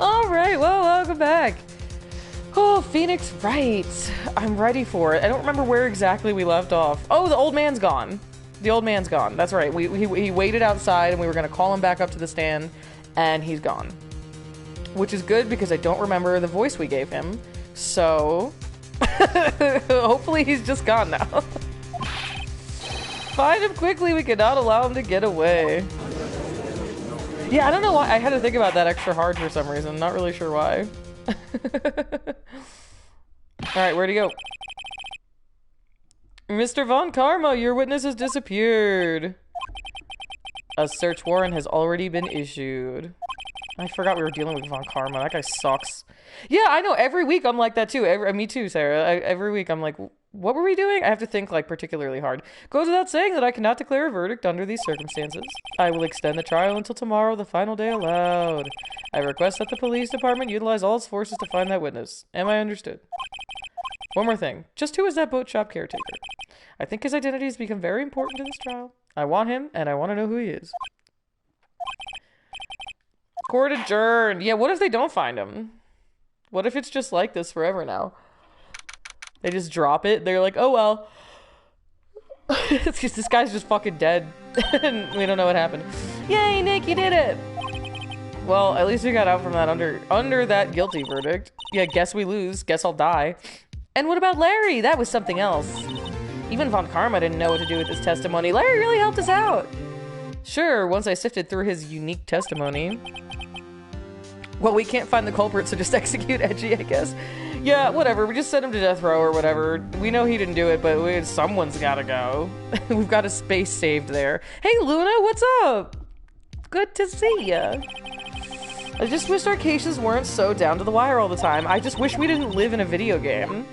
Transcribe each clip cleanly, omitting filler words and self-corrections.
Alright, well, welcome back. Oh, Phoenix, right. I'm ready for it. I don't remember where exactly we left off. Oh, the old man's gone. The old man's gone. That's right. He waited outside and we were going to call him back up to the stand, and he's gone. Which is good because I don't remember the voice we gave him. So, hopefully he's just gone now. Find him quickly. We cannot allow him to get away. Yeah, I don't know why. I had to think about that extra hard for some reason. Not really sure why. Alright, where'd he go? Mr. Von Karma, your witness has disappeared. A search warrant has already been issued. I forgot we were dealing with Von Karma. That guy sucks. Yeah, I know. Every week I'm like that too. Me too, Sarah. Every week I'm like, what were we doing? I have to think like particularly hard. Goes without saying that I cannot declare a verdict under these circumstances. I will extend the trial until tomorrow, the final day allowed. I request that the police department utilize all its forces to find that witness. Am I understood? One more thing. Just who is that boat shop caretaker? I think his identity has become very important to this trial. I want him, and I want to know who he is. Court adjourned. Yeah, what if they don't find him? What if it's just like this forever now? They just drop it. They're like, oh well. This guy's just fucking dead. And we don't know what happened. Yay, Nick, you did it! Well, at least we got out from that under that guilty verdict. Yeah, guess we lose. Guess I'll die. And what about Larry? That was something else. Even Von Karma didn't know what to do with his testimony. Larry really helped us out. Sure, once I sifted through his unique testimony. Well, we can't find the culprit, so just execute Edgey, I guess. Yeah, whatever. We just sent him to death row or whatever. We know he didn't do it, but someone's gotta go. We've got a space saved there. Hey, Luna, what's up? Good to see ya. I just wish our cases weren't so down to the wire all the time. I just wish we didn't live in a video game.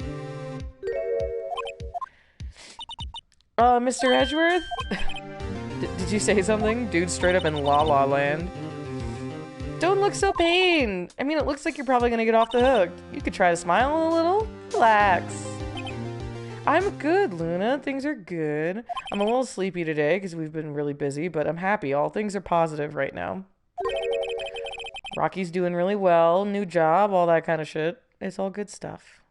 Mr. Edgeworth? Did you say something? Dude straight up in La La Land. Don't look so pained. I mean, it looks like you're probably gonna get off the hook. You could try to smile a little. Relax. I'm good, Luna. Things are good. I'm a little sleepy today because we've been really busy, but I'm happy. All things are positive right now. Rocky's doing really well. New job, all that kind of shit. It's all good stuff.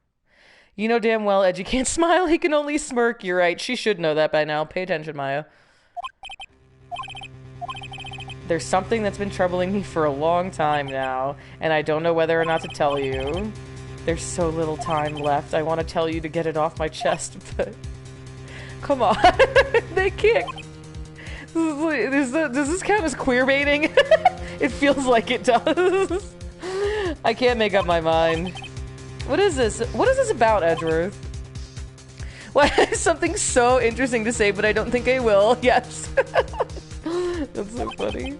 You know damn well Edgey can't smile. He can only smirk. You're right. She should know that by now. Pay attention, Maya. There's something that's been troubling me for a long time now, and I don't know whether or not to tell you. There's so little time left. I want to tell you to get it off my chest, but... Come on. They can't... Does this count as queerbaiting? It feels like it does. I can't make up my mind. What is this? What is this about, Edgeworth? Well, I have something so interesting to say, but I don't think I will. Yes. That's so funny.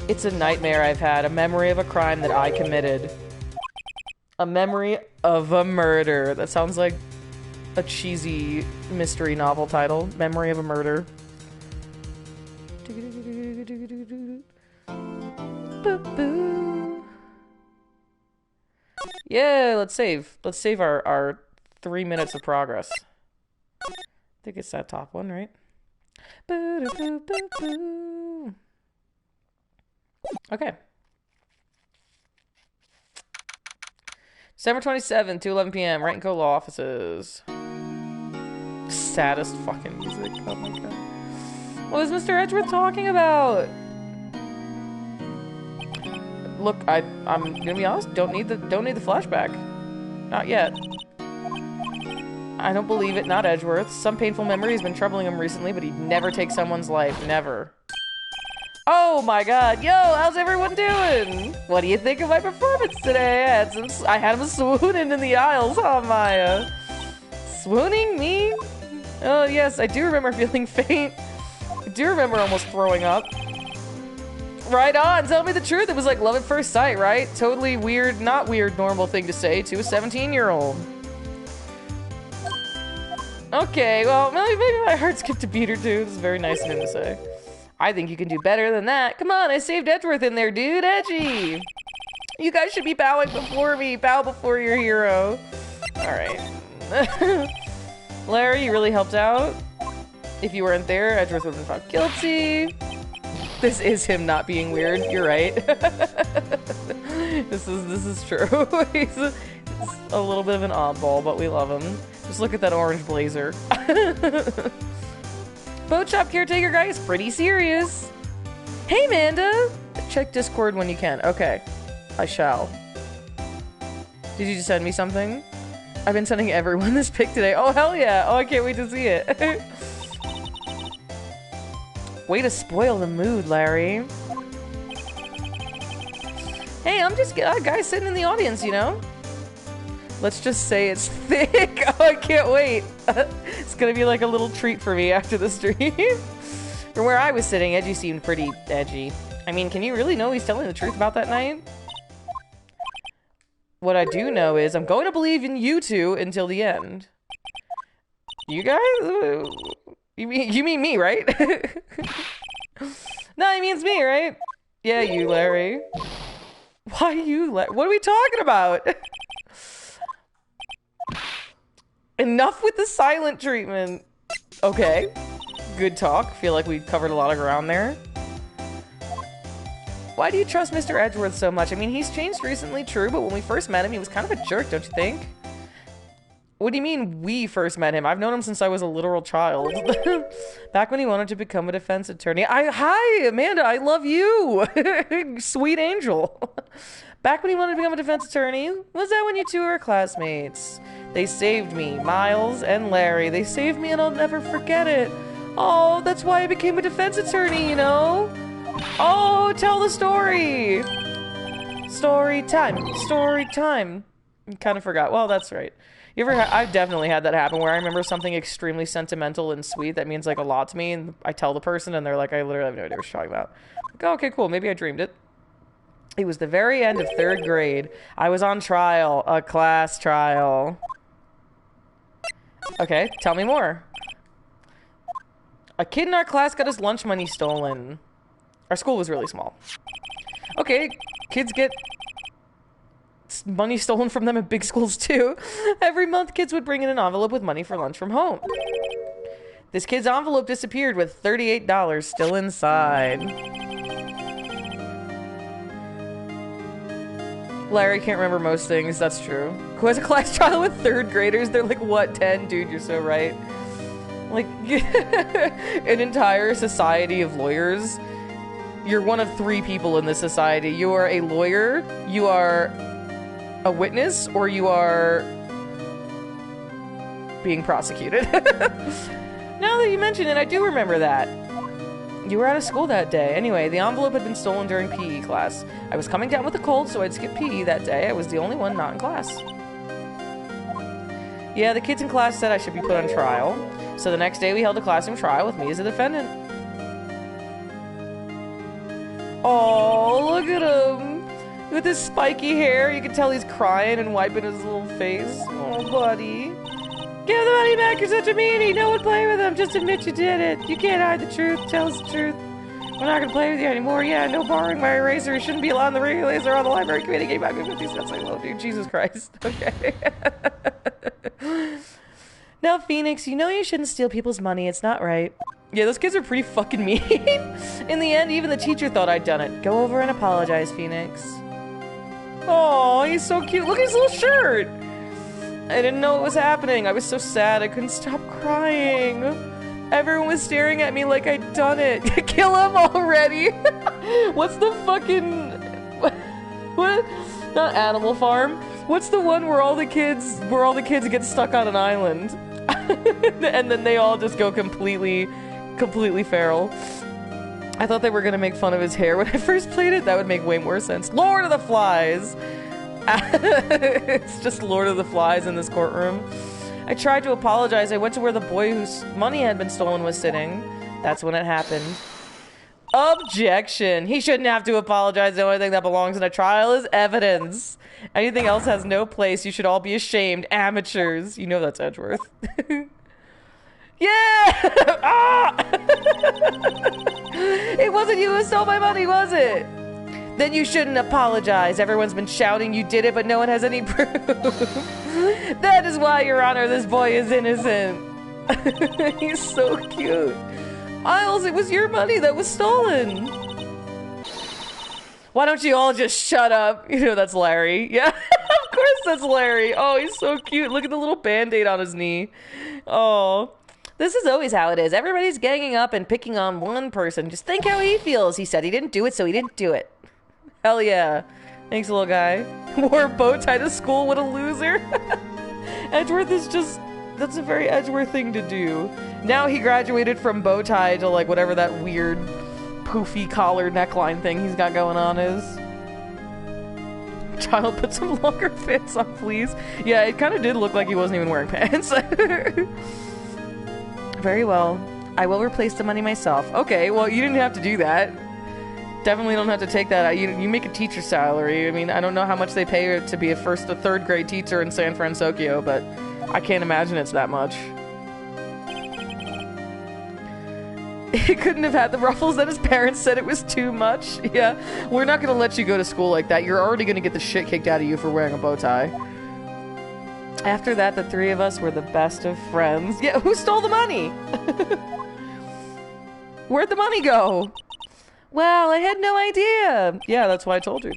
It's a nightmare I've had. A memory of a crime that I committed. A memory of a murder. That sounds like a cheesy mystery novel title. Memory of a murder. Yeah, let's save. Let's save our 3 minutes of progress. I think it's that top one, right? Okay. December 27th, 2:11 p.m. Wright & Co. Law Offices. Saddest fucking music. Oh my god. What is Mr. Edgeworth talking about? Look, I'm gonna be honest. Don't need the flashback. Not yet. I don't believe it. Not Edgeworth. Some painful memory has been troubling him recently, but he'd never take someone's life. Never. Oh my god. Yo, how's everyone doing? What do you think of my performance today? I had him swooning in the aisles, huh, Maya? Swooning? Me? Oh, yes, I do remember feeling faint. I do remember almost throwing up. Right on, tell me the truth. It was like love at first sight, right? Totally weird, not weird, normal thing to say to a 17-year-old. Okay, well, maybe my heart skipped a beat or two. This is very nice of him to say. I think you can do better than that. Come on, I saved Edgeworth in there, dude. Edgy. You guys should be bowing before me. Bow before your hero. Alright. Larry, you really helped out. If you weren't there, Edgeworth would have been found guilty. This is him not being weird. You're right. This is true. He's a little bit of an oddball, but we love him. Just look at that orange blazer. Boat shop caretaker guy is pretty serious. Hey, Amanda! Check Discord when you can. Okay. I shall. Did you just send me something? I've been sending everyone this pic today. Oh, hell yeah! Oh, I can't wait to see it. Way to spoil the mood, Larry. Hey, I'm just a guy sitting in the audience, you know? Let's just say it's thick. Oh, I can't wait. It's gonna be like a little treat for me after the stream. From where I was sitting, Edgy seemed pretty edgy. I mean, can you really know he's telling the truth about that night? What I do know is I'm going to believe in you two until the end. You guys? You mean me, right? No, he means me, right? Yeah, you, Larry. Why you, Larry? What are we talking about? Enough with the silent treatment. Okay. Good talk. Feel like we covered a lot of ground there. Why do you trust Mr. Edgeworth so much? I mean, he's changed recently, true, but when we first met him, he was kind of a jerk, don't you think? What do you mean, we first met him? I've known him since I was a literal child. Back when he wanted to become a defense attorney. Hi, Amanda, I love you! Sweet angel. Back when he wanted to become a defense attorney, was that when you two were classmates? They saved me, Miles and Larry. They saved me and I'll never forget it. Oh, that's why I became a defense attorney, you know? Oh, tell the story! Story time. Story time. Kind of forgot. Well, that's right. You ever I've definitely had that happen where I remember something extremely sentimental and sweet that means like a lot to me, and I tell the person and they're like, I literally have no idea what you're talking about. Like, oh, okay, cool. Maybe I dreamed it. It was the very end of 3rd grade. I was on trial. A class trial. Okay, tell me more. A kid in our class got his lunch money stolen. Our school was really small. Okay, kids get money stolen from them at big schools too. Every month, kids would bring in an envelope with money for lunch from home. This kid's envelope disappeared with $38 still inside. Larry can't remember most things, that's true. Who has a class trial with 3rd graders? They're like, what, 10? Dude, you're so right. Like, an entire society of lawyers. You're one of 3 people in this society. You are a lawyer, you are a witness, or you are being prosecuted. Now that you mention it, I do remember that. You were out of school that day. Anyway, the envelope had been stolen during PE class. I was coming down with a cold, so I'd skip PE that day. I was the only one not in class. Yeah, the kids in class said I should be put on trial. So the next day we held a classroom trial with me as a defendant. Oh, look at him. With his spiky hair, you can tell he's crying and wiping his little face. Oh, buddy. Give the money back, you're such a meanie. No one play with him, just admit you did it. You can't hide the truth, tell us the truth. We're not gonna play with you anymore. Yeah, no borrowing my eraser. You shouldn't be allowed in the regulator on the library committee. Gave back 50 cents. I love you. Jesus Christ. Okay. Now, Phoenix, you know you shouldn't steal people's money. It's not right. Yeah, those kids are pretty fucking mean. In the end, even the teacher thought I'd done it. Go over and apologize, Phoenix. Oh, he's so cute. Look at his little shirt. I didn't know what was happening. I was so sad. I couldn't stop crying. Everyone was staring at me like I'd done it. Kill him already. What's the fucking... What? Not Animal Farm. What's the one where all the kids get stuck on an island? And then they all just go completely feral. I thought they were gonna make fun of his hair when I first played it. That would make way more sense. Lord of the Flies! It's just Lord of the Flies in this courtroom. I tried to apologize. I went to where the boy whose money had been stolen was sitting. That's when it happened. Objection! He shouldn't have to apologize. The only thing that belongs in a trial is evidence. Anything else has no place. You should all be ashamed. Amateurs. You know that's Edgeworth. Yeah! Ah! It wasn't you who stole my money, was it? Then you shouldn't apologize. Everyone's been shouting you did it, but no one has any proof. That is why, Your Honor, this boy is innocent. He's so cute. Miles, it was your money that was stolen. Why don't you all just shut up? You know, that's Larry. Yeah, of course that's Larry. Oh, he's so cute. Look at the little band-aid on his knee. Oh. This is always how it is. Everybody's ganging up and picking on one person. Just think how he feels. He said he didn't do it, so he didn't do it. Hell yeah. Thanks, little guy. Wore a bow tie to school. What a loser. Edgeworth is just... That's a very Edgeworth thing to do. Now he graduated from bow tie to, like, whatever that weird poofy collar neckline thing he's got going on is. Child, put some longer pants on, please. Yeah, it kind of did look like he wasn't even wearing pants. Very well. I will replace the money myself. Okay, well, you didn't have to do that. Definitely don't have to take that out. You make a teacher's salary. I mean, I don't know how much they pay to be a third grade teacher in San Francisco, but I can't imagine it's that much. He couldn't have had the ruffles that his parents said it was too much. Yeah, we're not going to let you go to school like that. You're already going to get the shit kicked out of you for wearing a bow tie. After that, the three of us were the best of friends. Yeah, who stole the money? Where'd the money go? Well, I had no idea. Yeah, that's why I told you.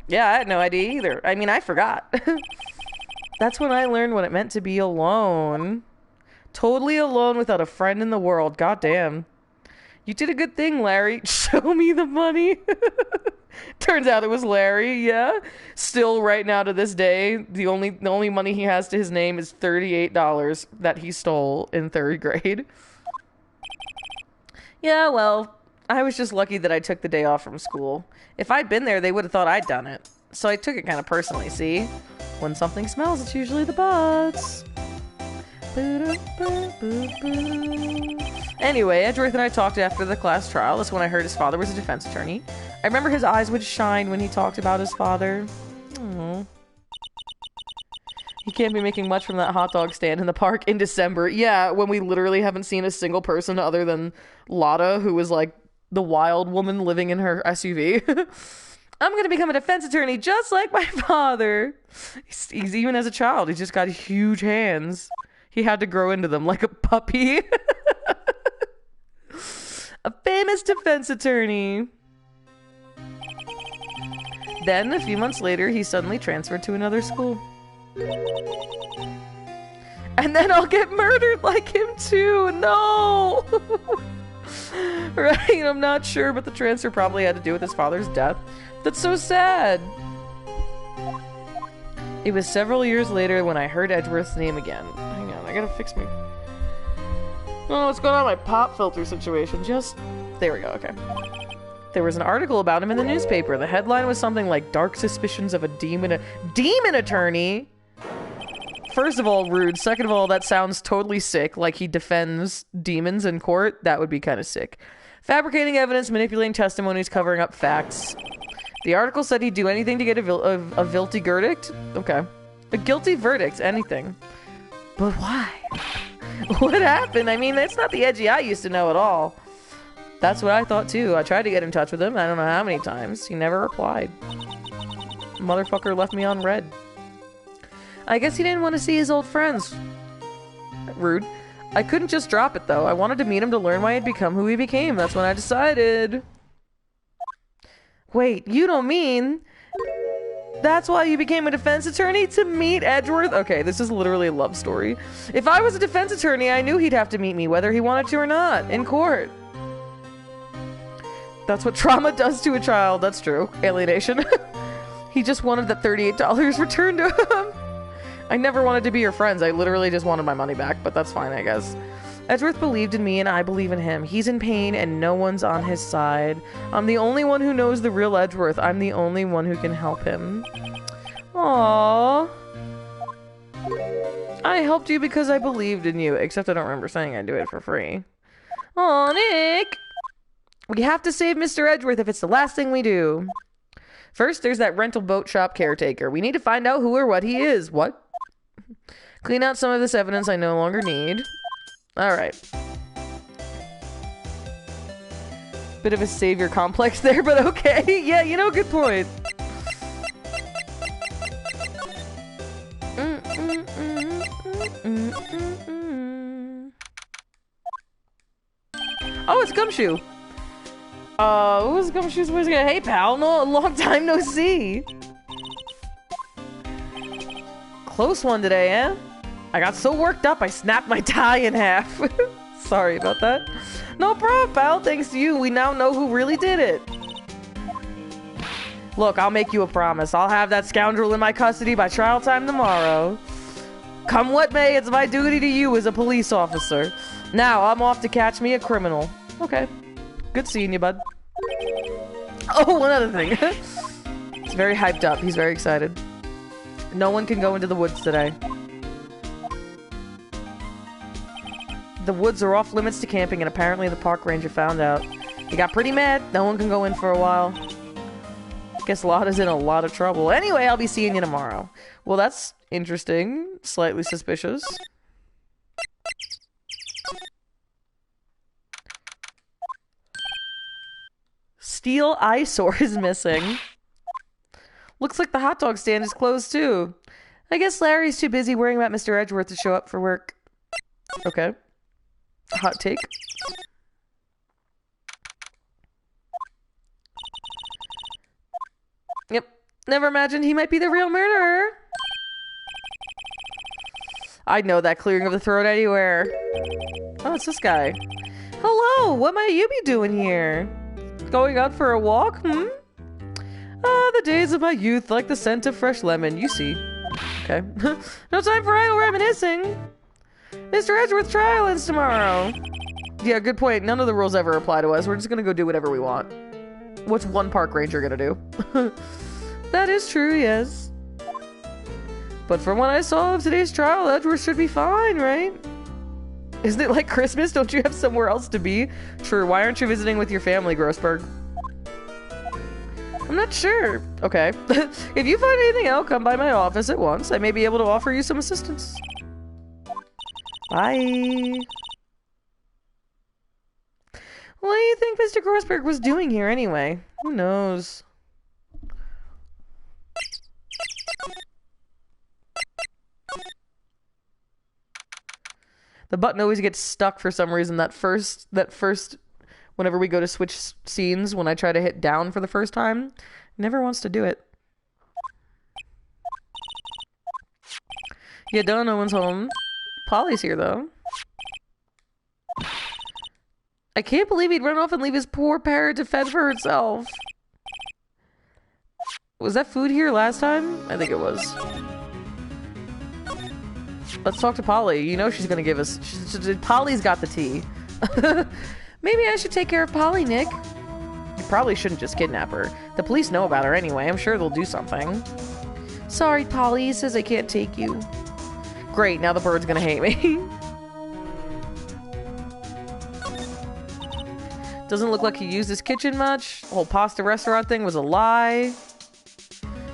Yeah, I had no idea either. I mean, I forgot. That's when I learned what it meant to be alone. Totally alone without a friend in the world. Goddamn. You did a good thing, Larry. Show me the money. Turns out it was Larry, yeah. Still, right now to this day, the only money he has to his name is $38 that he stole in 3rd grade. Yeah, well, I was just lucky that I took the day off from school. If I'd been there, they would have thought I'd done it. So I took it kind of personally, see? When something smells, it's usually the bugs. Anyway, Edgeworth and I talked after the class trial. That's when I heard his father was a defense attorney. I remember his eyes would shine when he talked about his father. Aww. He can't be making much from that hot dog stand in the park in December. Yeah, when we literally haven't seen a single person other than Lotta, who was like the wild woman living in her SUV. I'm gonna become a defense attorney just like my father. He's even as a child, he's just got huge hands. He had to grow into them like a puppy. A famous defense attorney. Then, a few months later, he suddenly transferred to another school. And then I'll get murdered like him too. No! Right, I'm not sure, but the transfer probably had to do with his father's death. That's so sad. It was several years later when I heard Edgeworth's name again. Hang on, I gotta fix my... Oh, what's going on with my pop filter situation? There we go, okay. There was an article about him in the newspaper. The headline was something like, Dark Suspicions of a Demon Attorney? First of all, rude. Second of all, that sounds totally sick. Like he defends demons in court. That would be kind of sick. Fabricating evidence, manipulating testimonies, covering up facts. The article said he'd do anything to get a guilty verdict? Okay. A guilty verdict, anything. But why? What happened? I mean, that's not the Edgy I used to know at all. That's what I thought too. I tried to get in touch with him. I don't know how many times. He never replied. Motherfucker left me on red. I guess he didn't want to see his old friends. Rude. I couldn't just drop it though. I wanted to meet him to learn why he'd become who he became. That's when I decided. Wait, you don't mean... That's why you became a defense attorney? To meet Edgeworth? Okay, this is literally a love story. If I was a defense attorney, I knew he'd have to meet me, whether he wanted to or not, in court. That's what trauma does to a child. That's true. Alienation. He just wanted the $38 returned to him. I never wanted to be your friends. I literally just wanted my money back, but that's fine, I guess. Edgeworth believed in me, and I believe in him. He's in pain, and no one's on his side. I'm the only one who knows the real Edgeworth. I'm the only one who can help him. Aww. I helped you because I believed in you, except I don't remember saying I'd do it for free. Aw, Nick! We have to save Mr. Edgeworth if it's the last thing we do. First, there's that rental boat shop caretaker. We need to find out who or what he is. What? Clean out some of this evidence I no longer need. Alright. Bit of a savior complex there, but okay. Yeah, you know, good point. Oh, it's Gumshoe. Who's Gumshoe's Whiz? Hey, pal. No, a long time no see. Close one today, eh? I got so worked up, I snapped my tie in half. Sorry about that. No problem, pal. Thanks to you, we now know who really did it. Look, I'll make you a promise. I'll have that scoundrel in my custody by trial time tomorrow. Come what may, it's my duty to you as a police officer. Now, I'm off to catch me a criminal. Okay. Good seeing you, bud. Oh, one other thing. He's very hyped up. He's very excited. No one can go into the woods today. The woods are off limits to camping, and apparently the park ranger found out. He got pretty mad. No one can go in for a while. Guess Lotta's in a lot of trouble. Anyway, I'll be seeing you tomorrow. Well, that's interesting. Slightly suspicious. Steel eyesore is missing. Looks like the hot dog stand is closed too. I guess Larry's too busy worrying about Mr. Edgeworth to show up for work. Okay. Hot take. Yep. Never imagined he might be the real murderer. I'd know that clearing of the throat anywhere. Oh, it's this guy. Hello, what might you be doing here? Going out for a walk, Ah, the days of my youth, like the scent of fresh lemon, you see. Okay. No time for idle reminiscing. Mr. Edgeworth's trial ends tomorrow. Yeah, good point. None of the rules ever apply to us. We're just gonna go do whatever we want. What's one park ranger gonna do? That is true, yes. But from what I saw of today's trial, Edgeworth should be fine, right? Isn't it like Christmas? Don't you have somewhere else to be? True, why aren't you visiting with your family, Grossberg? I'm not sure. Okay. If you find anything out, come by my office at once. I may be able to offer you some assistance. Bye. What do you think Mr. Grossberg was doing here anyway? Who knows? The button always gets stuck for some reason. That first, whenever we go to switch scenes, when I try to hit down for the first time, it never wants to do it. Yeah, duh, no one's home. Polly's here, though. I can't believe he'd run off and leave his poor parrot to fend for herself. Was that food here last time? I think it was. Let's talk to Polly. You know she's gonna give us... Polly's got the tea. Maybe I should take care of Polly, Nick. You probably shouldn't just kidnap her. The police know about her anyway. I'm sure they'll do something. Sorry, Polly. He says I can't take you. Great, now the bird's gonna hate me. Doesn't look like he used his kitchen much. The whole pasta restaurant thing was a lie.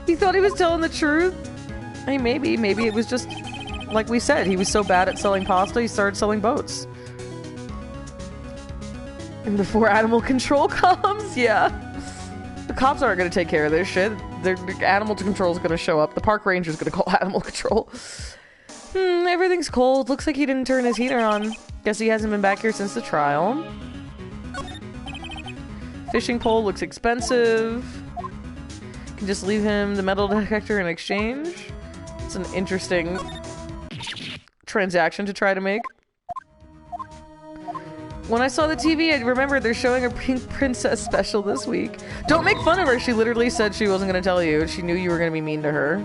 He thought he was telling the truth. I mean, maybe it was just... Like we said, he was so bad at selling pasta, he started selling boats. And before animal control comes, yeah. The cops aren't going to take care of this shit. The animal control is going to show up. The park ranger's going to call animal control. Everything's cold. Looks like he didn't turn his heater on. Guess he hasn't been back here since the trial. Fishing pole looks expensive. Can just leave him the metal detector in exchange. It's an interesting... transaction to try to make. When I saw the TV, I remembered they're showing a Pink Princess special this week. Don't make fun of her. She literally said she wasn't going to tell you. She knew you were going to be mean to her.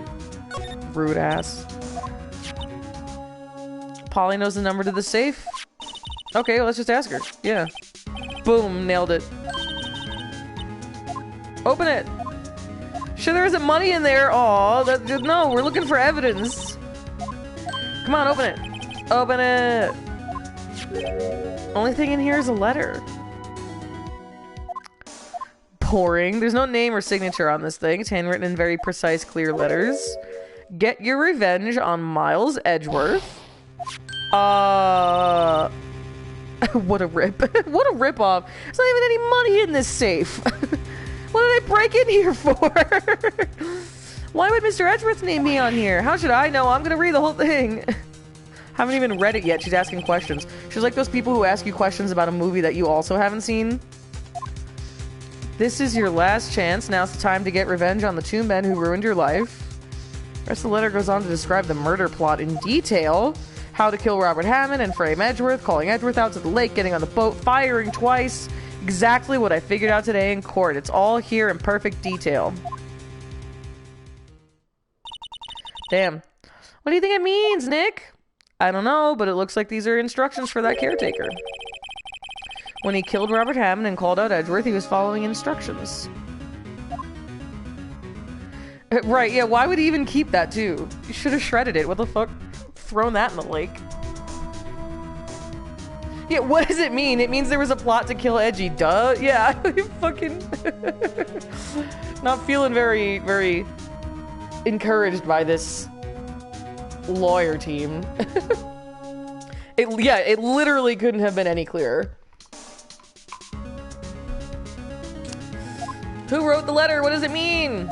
Rude ass. Polly knows the number to the safe. Okay, well, let's just ask her. Yeah. Boom, nailed it. Open it. Sure there isn't money in there. Aw, no, we're looking for evidence. Come on, open it. Open it. Only thing in here is a letter. Boring. There's no name or signature on this thing. It's handwritten in very precise, clear letters. Get your revenge on Miles Edgeworth. What a rip. What a rip-off. There's not even any money in this safe. What did I break in here for? Why would Mr. Edgeworth's name be on here? How should I know? I'm gonna read the whole thing. Haven't even read it yet. She's asking questions. She's like those people who ask you questions about a movie that you also haven't seen. This is your last chance. Now's the time to get revenge on the two men who ruined your life. The rest of the letter goes on to describe the murder plot in detail. How to kill Robert Hammond and frame Edgeworth, calling Edgeworth out to the lake, getting on the boat, firing twice. Exactly what I figured out today in court. It's all here in perfect detail. Damn. What do you think it means, Nick? I don't know, but it looks like these are instructions for that caretaker. When he killed Robert Hammond and called out Edgeworth, he was following instructions. Right, yeah, why would he even keep that, too? You should have shredded it. What the fuck? Thrown that in the lake. Yeah, what does it mean? It means there was a plot to kill Edgy. Duh. Yeah, fucking... Not feeling very, very encouraged by this lawyer team. It literally couldn't have been any clearer. Who wrote the letter? What does it mean?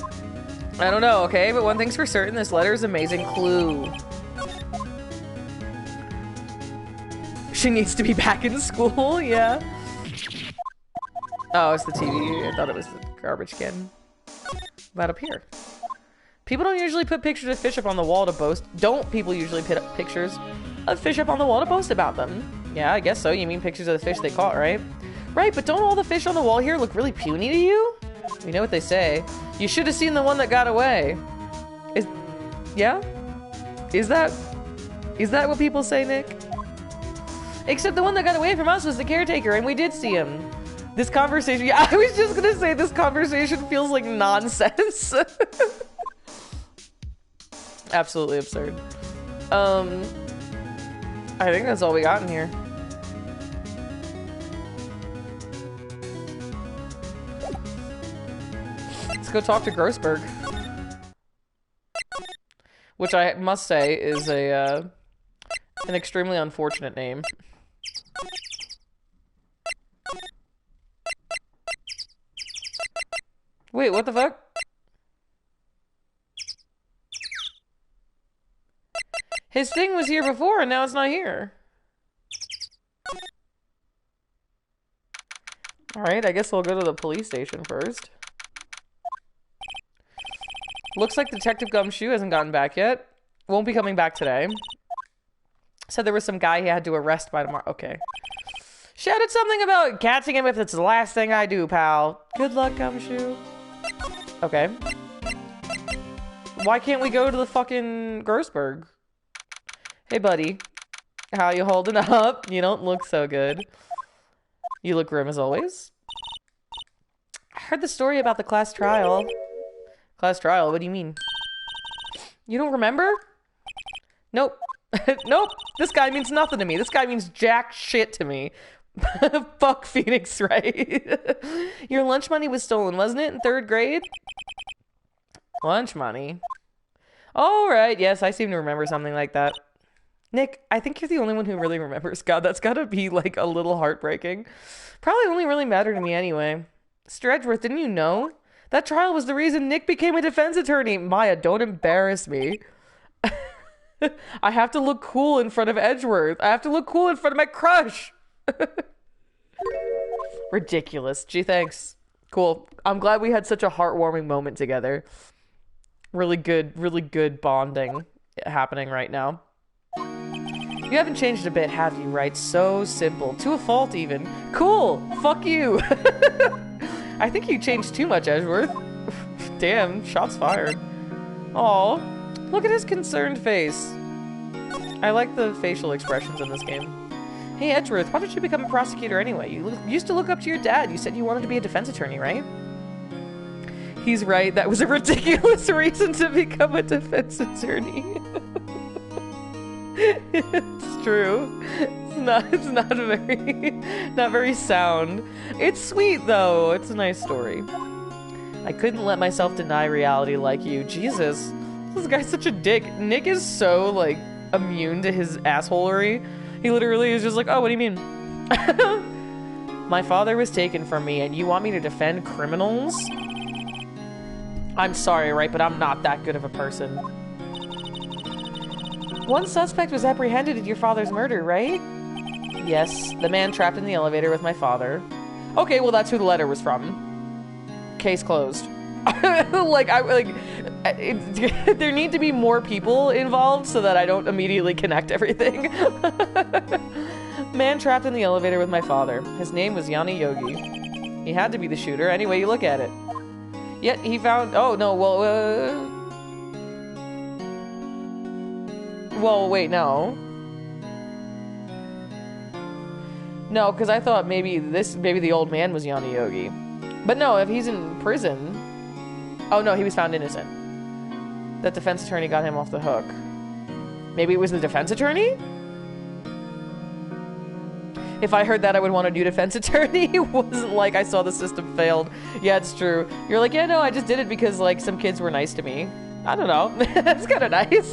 I don't know, okay? But one thing's for certain, this letter is an amazing clue. She needs to be back in school, yeah. Oh, it's the TV. I thought it was the garbage can. About up here. People don't usually put pictures of fish up on the wall to boast. Don't people usually put up pictures of fish up on the wall to boast about them? Yeah, I guess so. You mean pictures of the fish they caught, right? Right, but don't all the fish on the wall here look really puny to you? You know what they say. You should have seen the one that got away. Yeah? Is that what people say, Nick? Except the one that got away from us was the caretaker, and we did see him. This conversation, yeah, I was just gonna say this conversation feels like nonsense. Absolutely absurd. I think that's all we got in here. Let's go talk to Grossberg. Which I must say is an extremely unfortunate name. Wait, what the fuck? His thing was here before and now it's not here. Alright, I guess we'll go to the police station first. Looks like Detective Gumshoe hasn't gotten back yet. Won't be coming back today. Said there was some guy he had to arrest by tomorrow. Okay. Shouted something about catching him if it's the last thing I do, pal. Good luck, Gumshoe. Okay. Why can't we go to the fucking Grossberg? Hey, buddy. How you holding up? You don't look so good. You look grim as always. I heard the story about the class trial. Class trial? What do you mean? You don't remember? Nope. Nope. This guy means nothing to me. This guy means jack shit to me. Fuck Phoenix, right? Your lunch money was stolen, wasn't it, in 3rd grade? Lunch money? All right. Yes, I seem to remember something like that. Nick, I think you're the only one who really remembers. God, that's gotta be, like, a little heartbreaking. Probably only really mattered to me anyway. Mr. Edgeworth, didn't you know? That trial was the reason Nick became a defense attorney. Maya, don't embarrass me. I have to look cool in front of Edgeworth. I have to look cool in front of my crush. Ridiculous. Gee, thanks. Cool. I'm glad we had such a heartwarming moment together. Really good bonding happening right now. You haven't changed a bit, have you, Wright? So simple. To a fault, even. Cool. Fuck you. I think you changed too much, Edgeworth. Damn, shots fired. Aw, look at his concerned face. I like the facial expressions in this game. Hey, Edgeworth, why did you become a prosecutor anyway? You used to look up to your dad. You said you wanted to be a defense attorney, right? He's right. That was a ridiculous reason to become a defense attorney. It's true. It's not very sound. It's sweet though. It's a nice story. I couldn't let myself deny reality like you. Jesus. This guy's such a dick. Nick is so, like, immune to his assholery. He literally is just like, oh, what do you mean? My father was taken from me and you want me to defend criminals? I'm sorry, right, but I'm not that good of a person. One suspect was apprehended in your father's murder, right? Yes, the man trapped in the elevator with my father. Okay, well, that's who the letter was from. case closed. There need to be more people involved so that I don't immediately connect everything. Man trapped in the elevator with my father. His name was Yanni Yogi. He had to be the shooter, any way you look at it. Yet he found... Oh, no, well, wait, no. No, because I thought maybe the old man was Yanni Yogi. But no, if he's in prison... Oh, no, he was found innocent. That defense attorney got him off the hook. Maybe it was the defense attorney? If I heard that, I would want a new defense attorney. It wasn't like I saw the system failed. Yeah, it's true. You're like, yeah, no, I just did it because, like, some kids were nice to me. I don't know. That's kind of nice.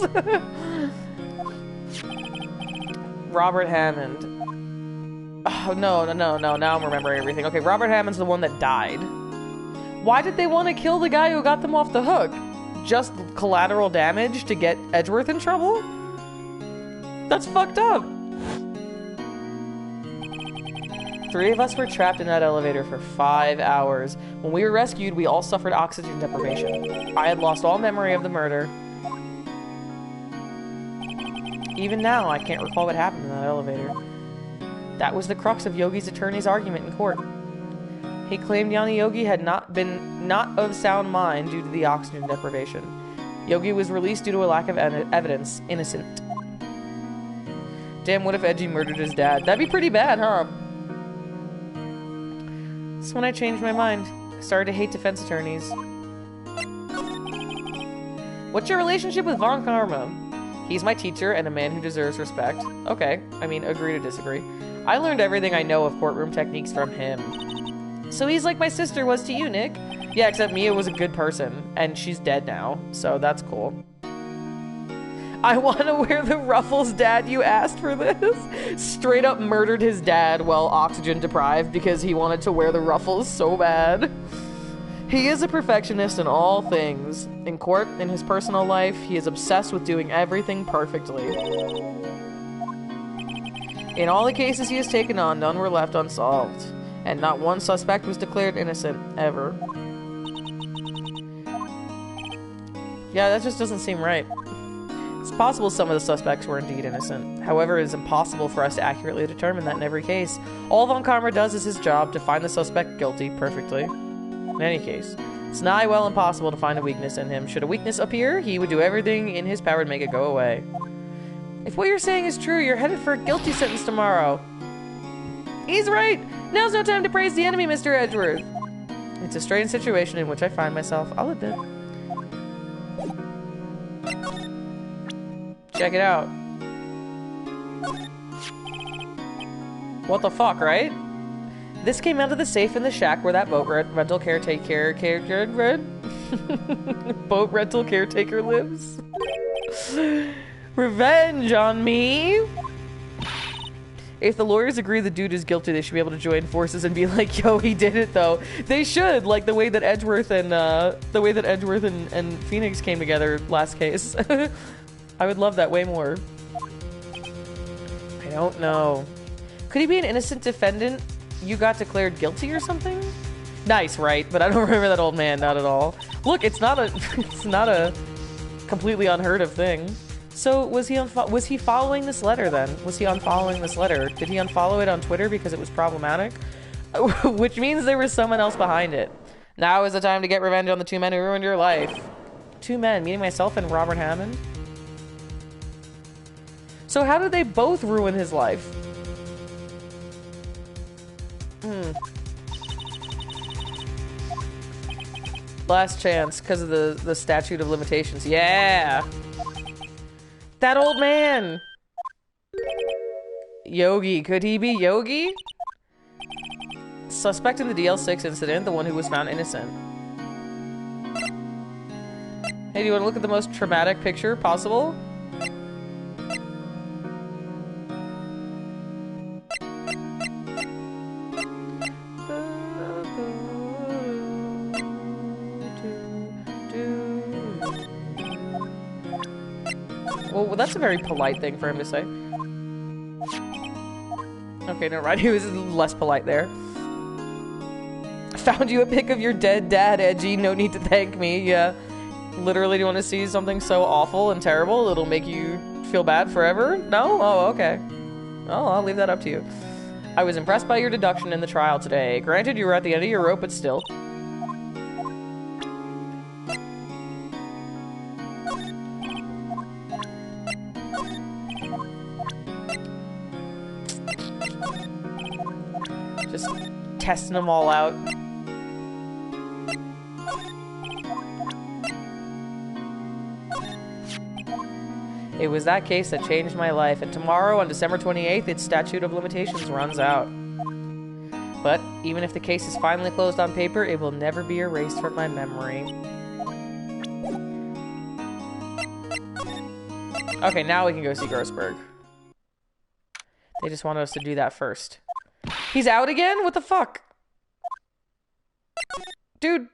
Robert Hammond. Oh, no. Now I'm remembering everything. Okay, Robert Hammond's the one that died. Why did they want to kill the guy who got them off the hook? Just collateral damage to get Edgeworth in trouble? That's fucked up. 3 of us were trapped in that elevator for 5 hours. When we were rescued, we all suffered oxygen deprivation. I had lost all memory of the murder. Even now, I can't recall what happened in that elevator. That was the crux of Yogi's attorney's argument in court. He claimed Yanni Yogi had not of sound mind due to the oxygen deprivation. Yogi was released due to a lack of evidence. Innocent. Damn, what if Edgey murdered his dad? That'd be pretty bad, huh? That's when I changed my mind. I started to hate defense attorneys. What's your relationship with Von Karma? He's my teacher and a man who deserves respect. Okay, I mean, agree to disagree. I learned everything I know of courtroom techniques from him. So he's like my sister was to you, Nick. Yeah, except Mia was a good person, and she's dead now, so that's cool. I want to wear the ruffles, Dad. You asked for this? Straight up murdered his dad while oxygen deprived because he wanted to wear the ruffles so bad. He is a perfectionist in all things. In court, in his personal life, he is obsessed with doing everything perfectly. In all the cases he has taken on, none were left unsolved. And not one suspect was declared innocent, ever. Yeah, that just doesn't seem right. It's possible some of the suspects were indeed innocent. However, it is impossible for us to accurately determine that in every case. All Von Karma does is his job to find the suspect guilty perfectly. In any case, it's nigh well impossible to find a weakness in him. Should a weakness appear, he would do everything in his power to make it go away. If what you're saying is true, you're headed for a guilty sentence tomorrow. He's right! Now's no time to praise the enemy, Mr. Edgeworth. It's a strange situation in which I find myself, I'll admit. Check it out. What the fuck, right? This came out of the safe in the shack where that boat rental caretaker boat rental caretaker lives. Revenge on me! If the lawyers agree the dude is guilty, they should be able to join forces and be like, yo, he did it though. They should, like the way that Edgeworth and Phoenix came together last case. I would love that way more. I don't know. Could he be an innocent defendant? You got declared guilty or something? Nice, right? But I don't remember that old man, not at all. Look, it's not a completely unheard of thing. So was he following this letter then? Was he unfollowing this letter? Did he unfollow it on Twitter because it was problematic? Which means there was someone else behind it. Now is the time to get revenge on the 2 men who ruined your life. 2 men, meaning myself and Robert Hammond? So how did they both ruin his life? Last chance, because of the statute of limitations. Yeah! That old man! Yogi. Could he be Yogi? Suspect in the DL6 incident, the one who was found innocent. Hey, do you want to look at the most traumatic picture possible? Well, that's a very polite thing for him to say. Okay, no, right, he was less polite there. found you a pic of your dead dad, Edgy. No need to thank me. Yeah. Literally, do you want to see something so awful and terrible it'll make you feel bad forever? No? Oh, okay. Oh, I'll leave that up to you. I was impressed by your deduction in the trial today. Granted, you were at the end of your rope, but still. Just testing them all out. It was that case that changed my life, and tomorrow, on December 28th, its statute of limitations runs out. But even if the case is finally closed on paper, it will never be erased from my memory. Okay, now we can go see Grossberg. They just wanted us to do that first. He's out again? What the fuck? Dude.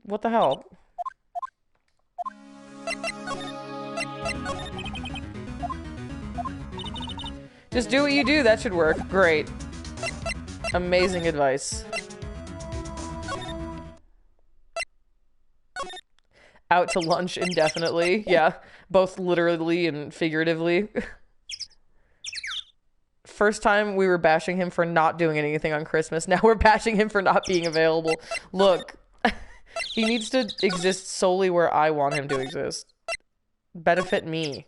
What the hell? Just do what you do, that should work. Great. Amazing advice. Out to lunch indefinitely. Yeah, both literally and figuratively. First time we were bashing him for not doing anything on Christmas. Now we're bashing him for not being available. Look, he needs to exist solely where I want him to exist. Benefit me.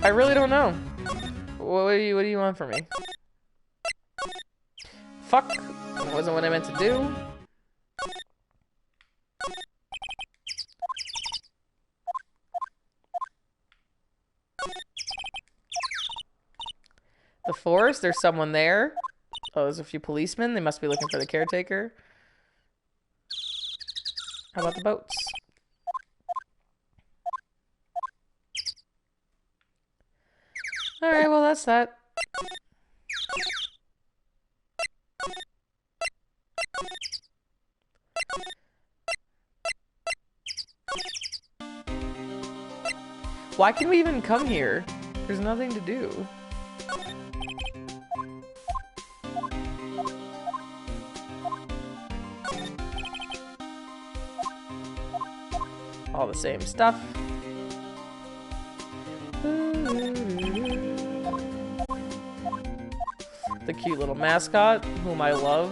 I really don't know. What do you want from me? Fuck. That wasn't what I meant to do. The forest, there's someone there. Oh, there's a few policemen. They must be looking for the caretaker. How about the boats? Alright, well that's that. Why can we even come here? There's nothing to do. All the same stuff. The cute little mascot, whom I love.